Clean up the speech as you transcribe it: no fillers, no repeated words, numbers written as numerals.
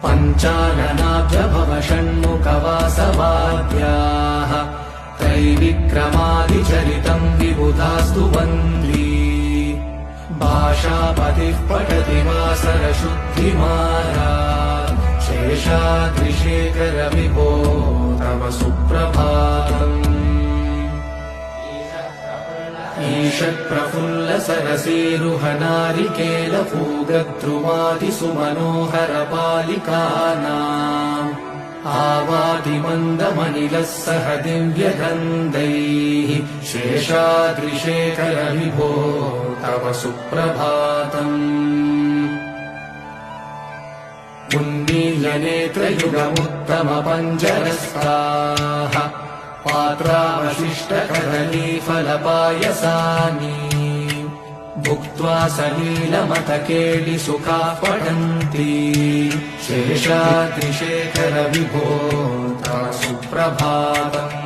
पञ्चाननाभ्यभव षण्मुखवासवाद्याः त्रैविक्रमादिचरितम् विबुधास्तु वन्दी भाषापतिः पठति वासरशुद्धिमाला शेषाद्रिशेखर विभो तव सुप्रभातम् ईषत्प्रफुल्ल सरसीरुहनारिकेलपूगद्रुमादिसुमनोहर पालिकानाम् आवादिमन्दमनिलः सह दिव्यगन्धैः शेषाद्रिशेखर विभो तव सुप्रभातम् उन्मील्यनेत्रयुगमुत्तमपञ्जरस्ताः पात्रावशिष्टकदलीफलपायसानि भुक्त्वा सलीलमतकेलिसुखाः पठन्ति शेषाद्रिशेखर विभो तव सुप्रभातम्